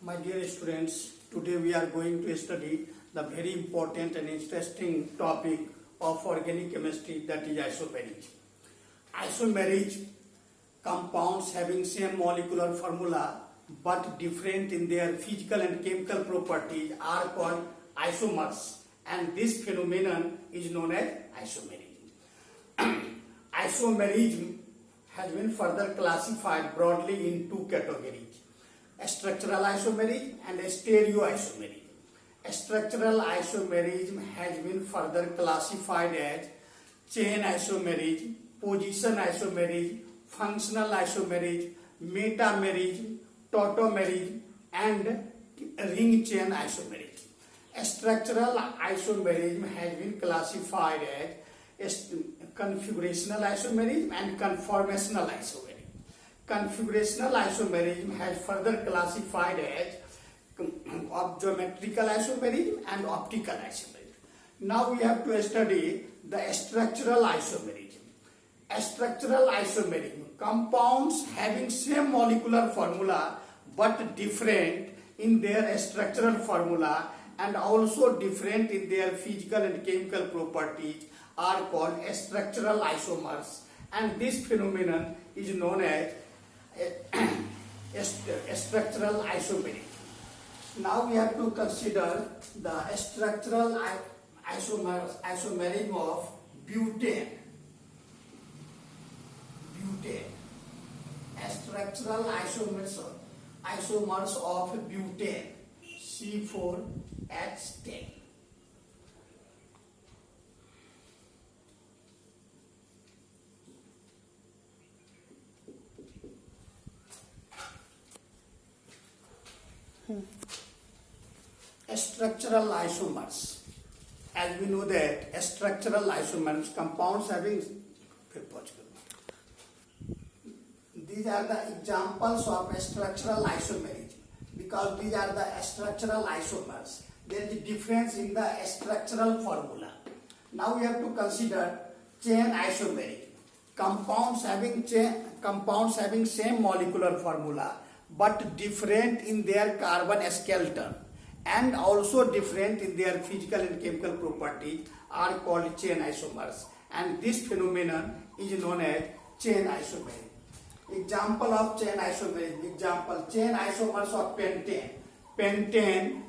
My dear students, today we are going to study the very important and interesting topic of organic chemistry, that is isomerase. Isomerase compounds having same molecular formula but different in their physical and chemical properties are called isomers, and this phenomenon is known as isomerism. Isomerism has been further classified broadly in two categories: structural isomerism and stereoisomerism. Structural isomerism has been further classified as chain isomerism, position isomerism, functional isomerism, metamerism, tautomerism, and ring chain isomerism. Structural isomerism has been classified as configurational isomerism and conformational isomerism. Configurational isomerism has further classified as geometrical isomerism and optical isomerism. Now we have to study the structural isomerism. Structural isomerism, compounds having same molecular formula but different in their structural formula and also different in their physical and chemical properties are called structural isomers, and this phenomenon is known as structural isomerism. Now we have to consider the structural isomerism of butane. Structural isomers of butane, C4H10. Structural isomers. As we know that structural isomers, compounds having, these are the examples of structural isomerism, because these are the structural isomers. There is a difference in the structural formula. Now we have to consider chain isomerism. Compounds having same molecular formula but different in their carbon skeleton and also different in their physical and chemical properties are called chain isomers, and this phenomenon is known as chain isomerism. Example of chain isomerism. Example, chain isomers of pentane. Pentane,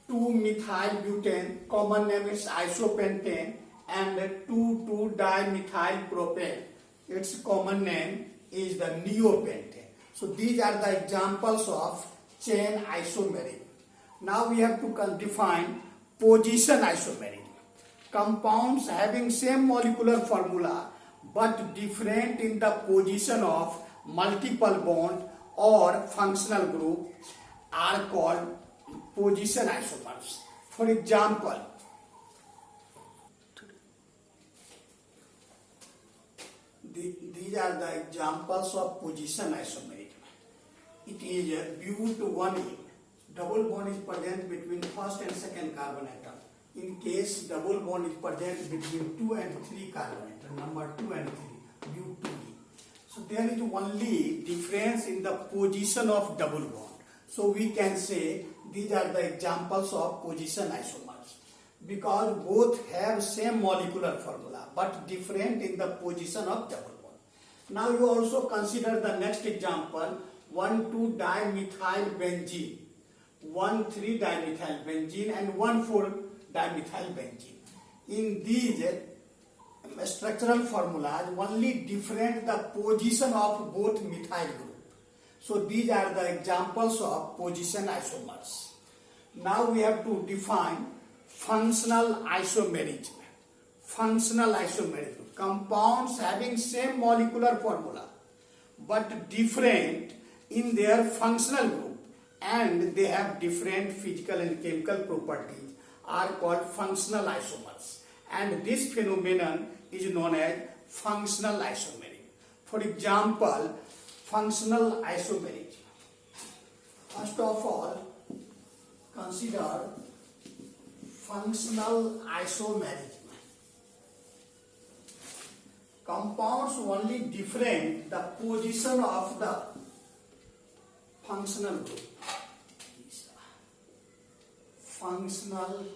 2-methylbutane, common name is isopentane, and 2,2-dimethylpropane. Its common name is the neopentane. So these are the examples of chain isomerism. Now we have to define position isomerism. Compounds having same molecular formula but different in the position of multiple bond or functional group are called position isomers. For example, these are the examples of position isomerism. It is but1-ene. Double bond is present between first and second carbon atom. In case double bond is present between 2 and 3 carbon atom, number 2 and 3, but2-ene. So there is only difference in the position of double bond. So we can say these are the examples of position isomers, because both have same molecular formula but different in the position of double bond. Now you also consider the next example, 1,2-dimethylbenzene, 1,3-dimethylbenzene and 1,4-dimethylbenzene. In these structural formulas, only different the position of both methyl group. So these are the examples of position isomers. Now we have to define functional isomerism. Functional isomerism, compounds having same molecular formula but different in their functional group and they have different physical and chemical properties are called functional isomers, and this phenomenon is known as functional isomerism. For example, functional isomerism. First of all, consider functional isomerism. Compounds only different the position of the functional group. Functional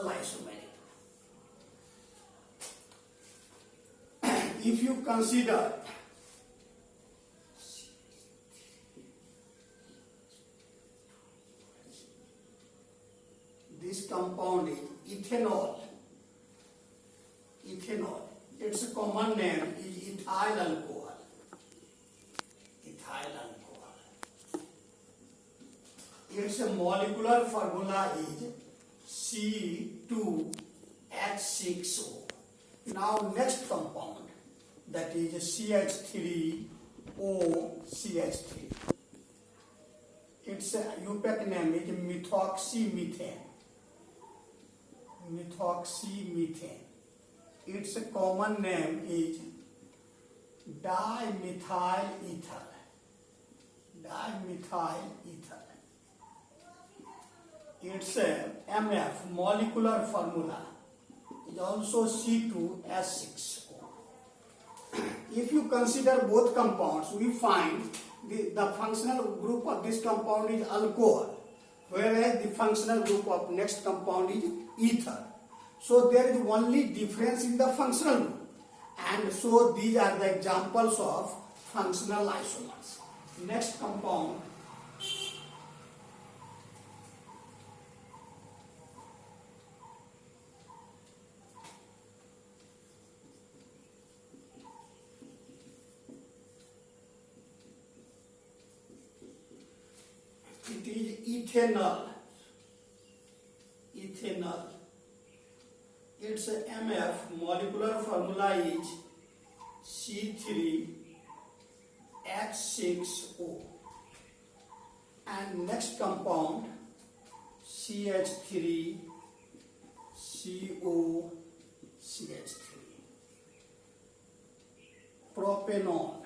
isomeric. If you consider this compound is ethanol. Its common name is ethyl alcohol. Its molecular formula is C2H6O. Now next compound, that is CH3OCH3. Its UPAC name is methoxymethane. Its common name is dimethyl ether. Its MF molecular formula is also C2H6O. If you consider both compounds, we find the functional group of this compound is alcohol, whereas the functional group of next compound is ether. So there is only difference in the functional group, and so these are the examples of functional isomers. Next compound, it is ethanol. Its MF molecular formula is C3H6O. And next compound, CH3COCH3. Propanol.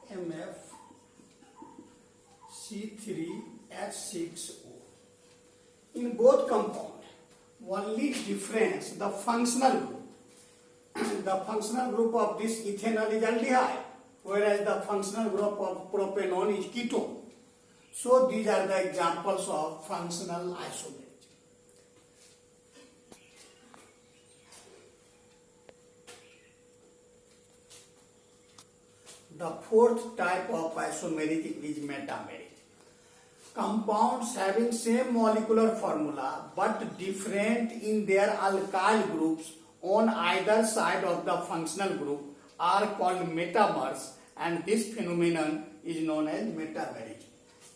MF C3H6O. In both compounds, only difference the functional group. The functional group of this ethanol is aldehyde, whereas the functional group of propanol is ketone. So these are the examples of functional isomerism. The fourth type of isomerism is metamerism. Compounds having same molecular formula but different in their alkyl groups on either side of the functional group are called metamers, and this phenomenon is known as metamerism.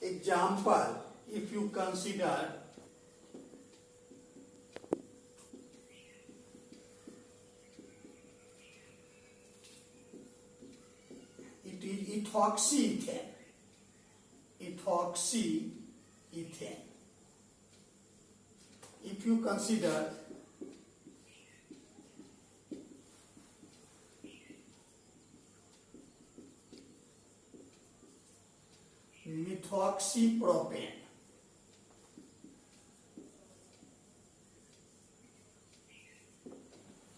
Example, if you consider it is ethoxyethane. If you consider methoxypropane,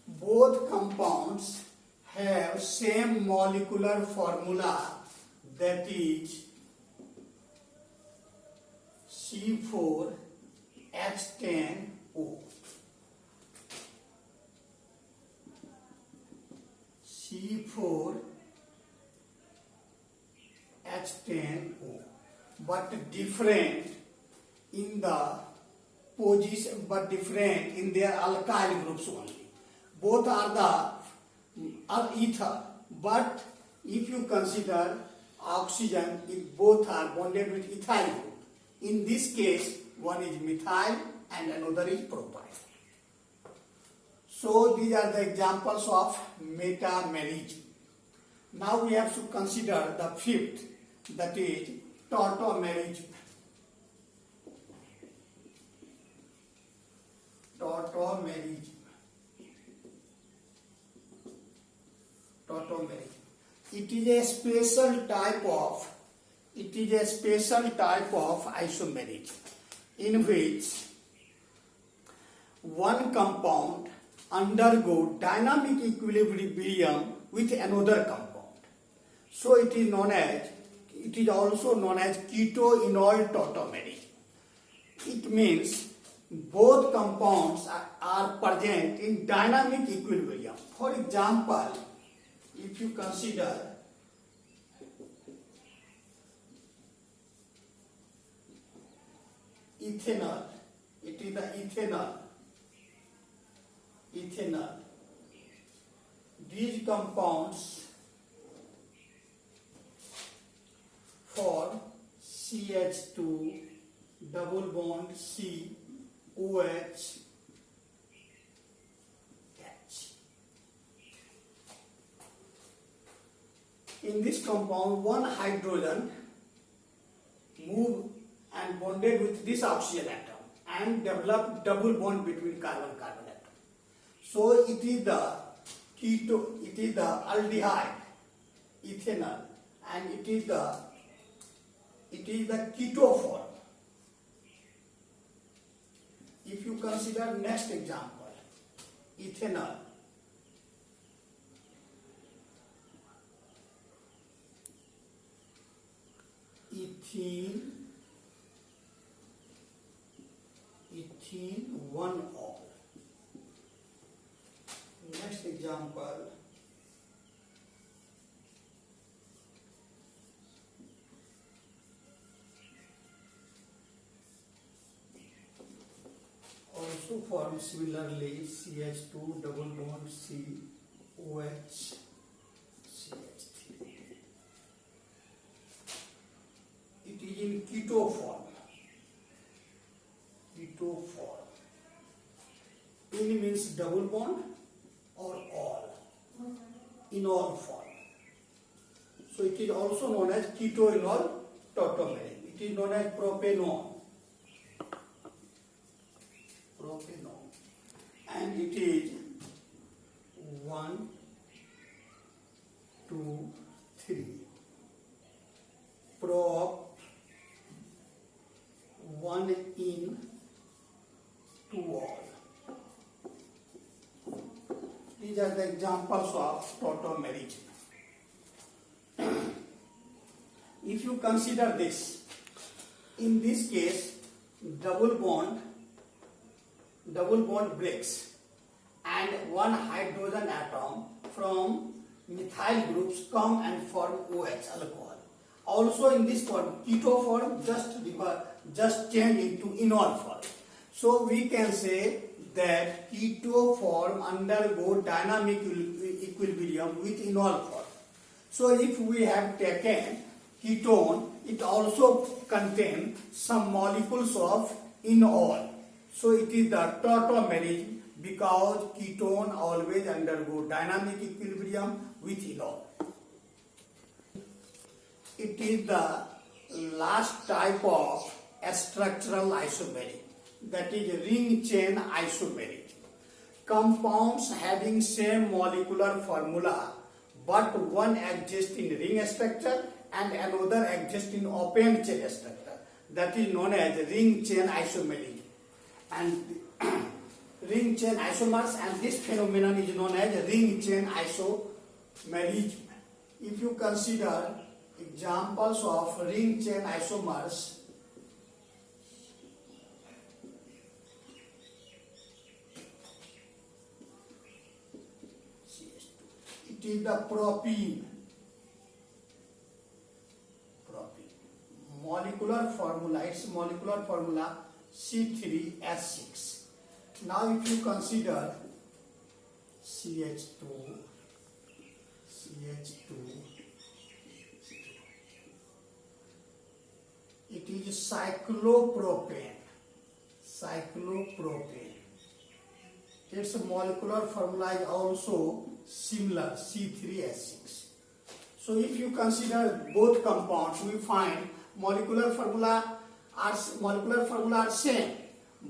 both compounds have same molecular formula, that is C4H10O. But different in the position, but different in their alkyl groups only. Both are the ether, but if you consider oxygen, both are bonded with ethyl group. In this case, one is methyl and another is propyl. So these are the examples of metamerism. Now we have to consider the fifth, that is tautomerism. It is a special type of isomerism in which one compound undergo dynamic equilibrium with another compound. So it is also known as keto-enol tautomery. It means both compounds are present in dynamic equilibrium. For example, if you consider ethanol, it is the ethanol. These compounds form CH2 double bond C OH H. In this compound, one hydrogen move and bonded with this oxygen atom and develop double bond between carbon-carbon atom. So it is the aldehyde, ethanol, and it is the keto form. If you consider next example, ethanol, ethene 1-ol. Next example, also form similarly CH2 double bond C OH CH3. It is in keto form. In means double bond or all, enol form. So it is also known as keto-enol tautomery. It is known as propanone. And it is 1, 2, 3. Prop 1 in 2-ol. These are the examples of tautomery. If you consider this, in this case, double bond breaks and one hydrogen atom from methyl groups come and form OH, alcohol. Also in this form, keto form just change into enol form. So we can say that keto form undergo dynamic equilibrium with enol form. So if we have taken ketone, it also contains some molecules of enol. So it is the tautomery because ketone always undergo dynamic equilibrium with enol. It is the last type of structural isomery, that is ring chain isomery. Compounds having same molecular formula but one exists in ring structure and another exists in open chain structure, that is known as ring chain isomery. And ring chain isomers, and this phenomenon is known as ring chain isomerism. If you consider examples of ring chain isomers, it is the propene. Its molecular formula C3H6. Now if you consider CH2, it is cyclopropane. Its molecular formula is also similar, C3H6. So if you consider both compounds, we find molecular formula are same,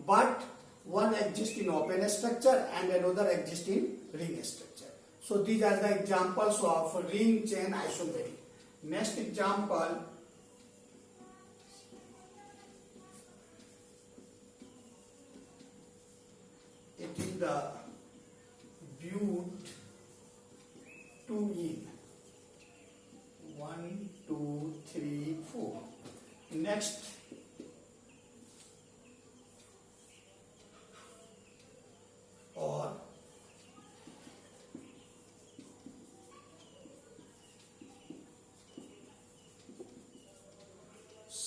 but one exists in open structure and another exists in ring structure. So these are the examples of ring chain isomery. Next example, it is the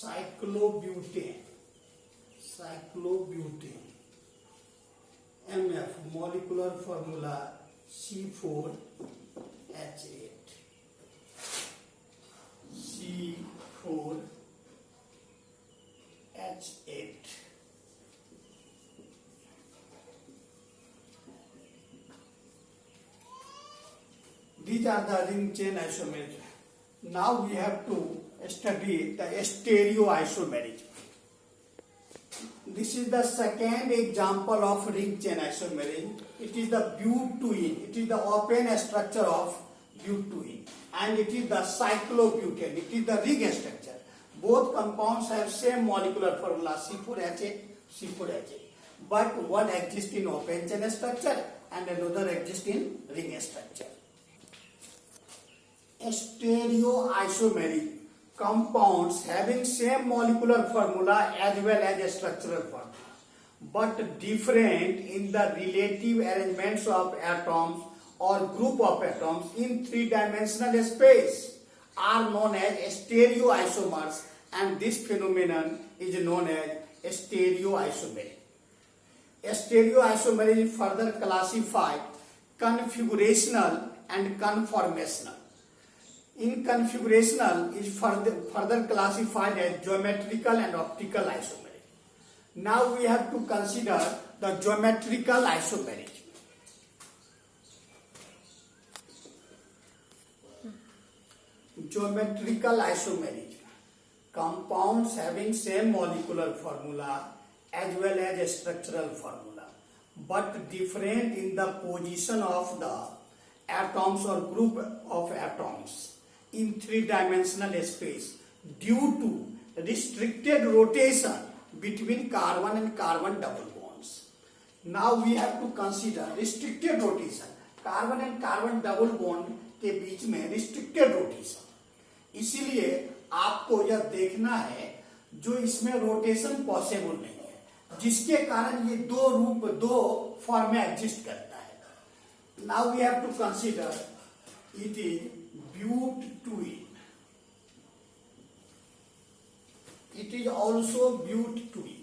cyclobutane, MF, molecular formula C4H8, C4H8. These are the ring chain isomerism. Now we have to study the stereoisomerism. This is the second example of ring chain isomerism. It is the butene. It is the open structure of butene, and it is the cyclobutane. It is the ring structure. Both compounds have same molecular formula C4H8, C4H8. But one exists in open chain structure and another exists in ring structure. Stereoisomerism, compounds having same molecular formula as well as structural formula, but different in the relative arrangements of atoms or group of atoms in three-dimensional space, are known as stereoisomers, and this phenomenon is known as stereoisomerism. Stereoisomerism is further classified configurational and conformational. In configurational is further classified as geometrical and optical isomerism. Now we have to consider the geometrical isomerism. Geometrical isomerism, compounds having same molecular formula as well as structural formula, but different in the position of the atoms or group of atoms in three-dimensional space due to restricted rotation between carbon and carbon double bonds. Now we have to consider restricted rotation. Carbon and carbon double bond के बीच में restricted rotation, इसीलिए आपको यह देखना है जो इसमें rotation possible नहीं है, जिसके कारण ये दो फॉर्म में एग्जिस्ट करता है. Now we have to consider it is butene. It is also butene.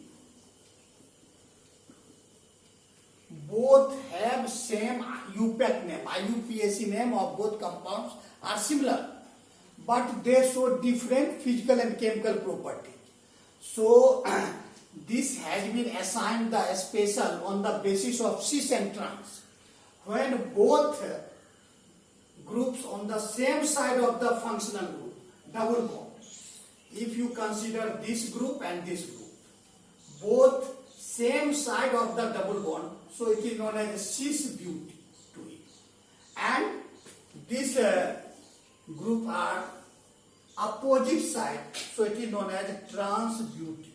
Both have same IUPAC name. IUPAC name of both compounds are similar, but they show different physical and chemical properties. So this has been assigned the special on the basis of cis and trans. When both groups on the same side of the functional group, double bond. If you consider this group and this group, both same side of the double bond, so it is known as cis-butene. And this group are opposite side, so it is known as trans-butene.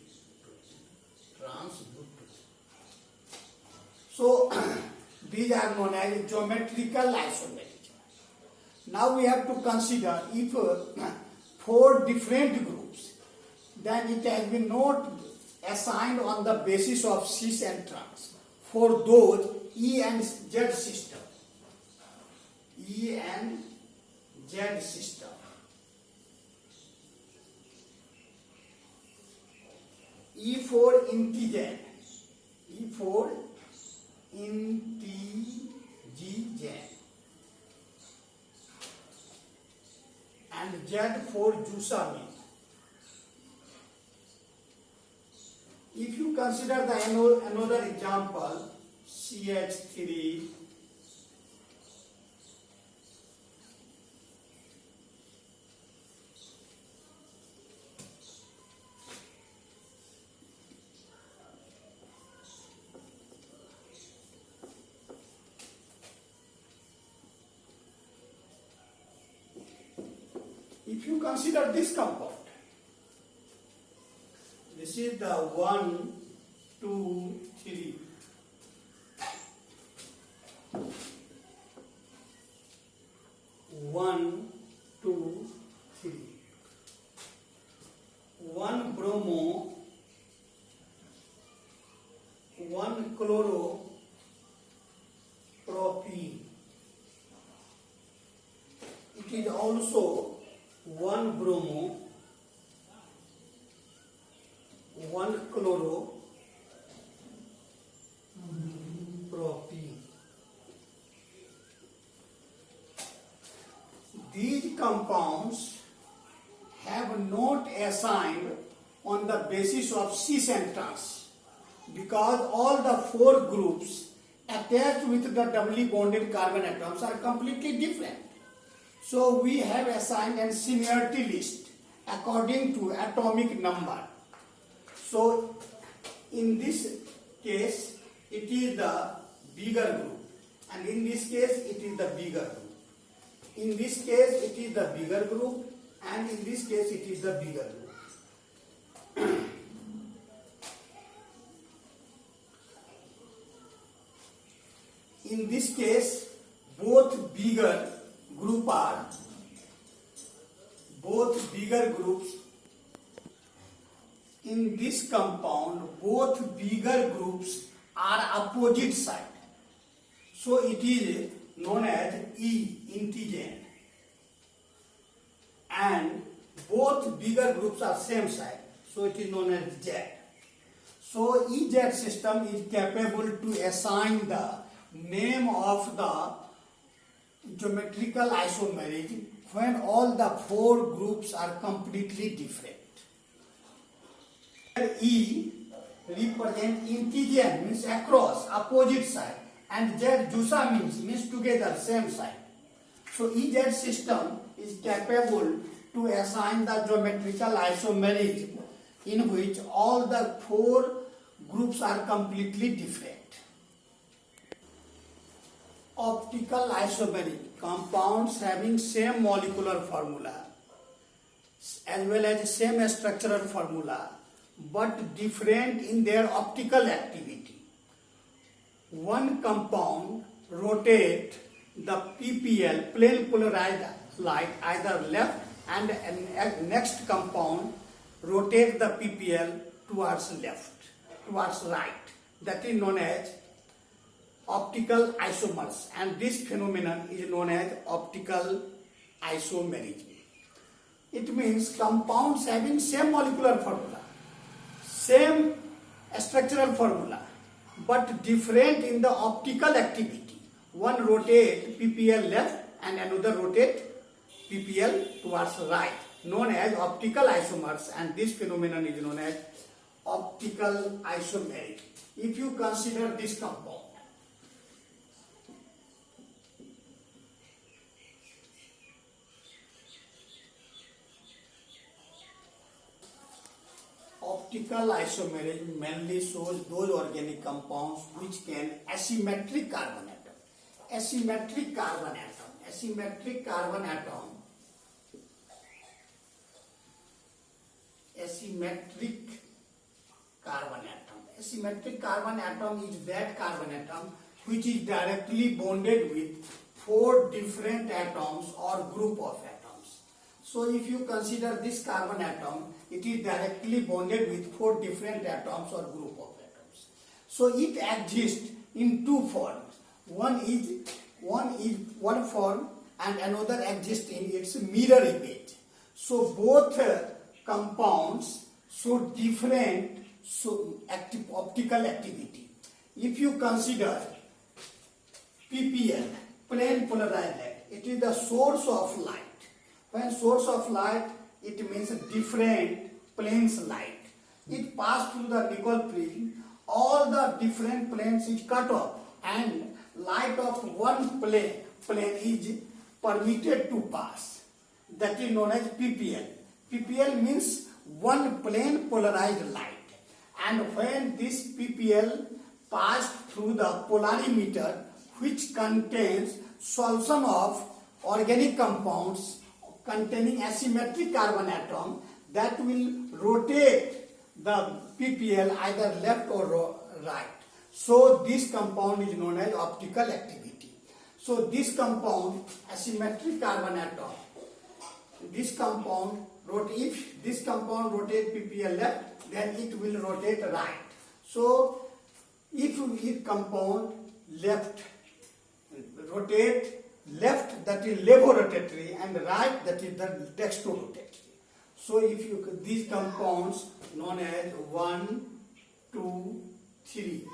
So these are known as geometrical isomerism. Now we have to consider if four different groups, then it has been not assigned on the basis of cis and trans. For those E and Z system, E and Z system, E for integer, E for integer, and Z for Jusamine. If you consider the another example, CH3, if you consider this compound, this is the 1, 2, 3. 1, 2, 3. 1 bromo, 1 chloropropene. It is also 1 bromo, these compounds have not assigned on the basis of cis and trans, because all the four groups attached with the doubly bonded carbon atoms are completely different. So we have assigned a seniority list according to atomic number. So in this case it is the bigger group, and in this case it is the bigger group. In this case it is the bigger group, and in this case it is the bigger group. In this case both bigger groups in this compound, both bigger groups are opposite side. So it is known as E, integene, and both bigger groups are same side, so it is known as Z. So EZ system is capable to assign the name of the geometrical isomerism when all the four groups are completely different. E represent integene, means across, opposite side, and Z jusa means together, same side. So EZ system is capable to assign the geometrical isomerism in which all the four groups are completely different. Optical isomerism, compounds having same molecular formula as well as same structural formula but different in their optical activity. One compound rotate the PPL, plane polarized light, either left, and next compound rotate the PPL towards left, towards right. That is known as optical isomers, and this phenomenon is known as optical isomerism. It means compounds having same molecular formula, same structural formula, but different in the optical activity. One rotate PPL left and another rotate PPL towards right, known as optical isomers, and this phenomenon is known as optical isomerism. If you consider this compound, optical isomerism mainly shows those organic compounds which can asymmetric carbon atom. Asymmetric carbon atom. Asymmetric carbon atom. Asymmetric carbon atom. Asymmetric carbon atom is that carbon atom which is directly bonded with four different atoms or group of atoms. So if you consider this carbon atom, it is directly bonded with four different atoms or group of atoms. So it exists in two forms. One is one form and another exists in its mirror image. So both compounds show different optical activity. If you consider PPL, plane polarized light, it is the source of light. When source of light, it means different planes light. It passes through the nickel prism. All the different planes is cut off, and light of one plane is permitted to pass. That is known as PPL. PPL means one plane polarized light. And when this PPL passed through the polarimeter, which contains solution of organic compounds containing asymmetric carbon atom, that will rotate the PPL either left or right. So this compound is known as optical activity. So this compound, asymmetric carbon atom, this compound, if this compound rotates PPL left, then it will rotate right. So if compound left rotate left, that is levorotatory, and right, that is the dextrorotatory. So if you these compounds known as 1, 2, 3,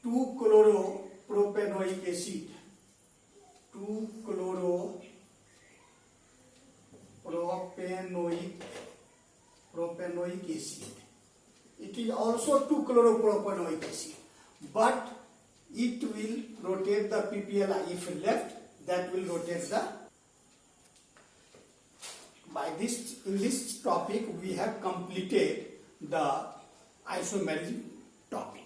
2-chloropropanoic acid, 2-chloropropanoic propanoic acid. It is also 2-chloropropanoic acid, but it will rotate the PPL if left, that will rotate the. In this topic we have completed the isomerism topic.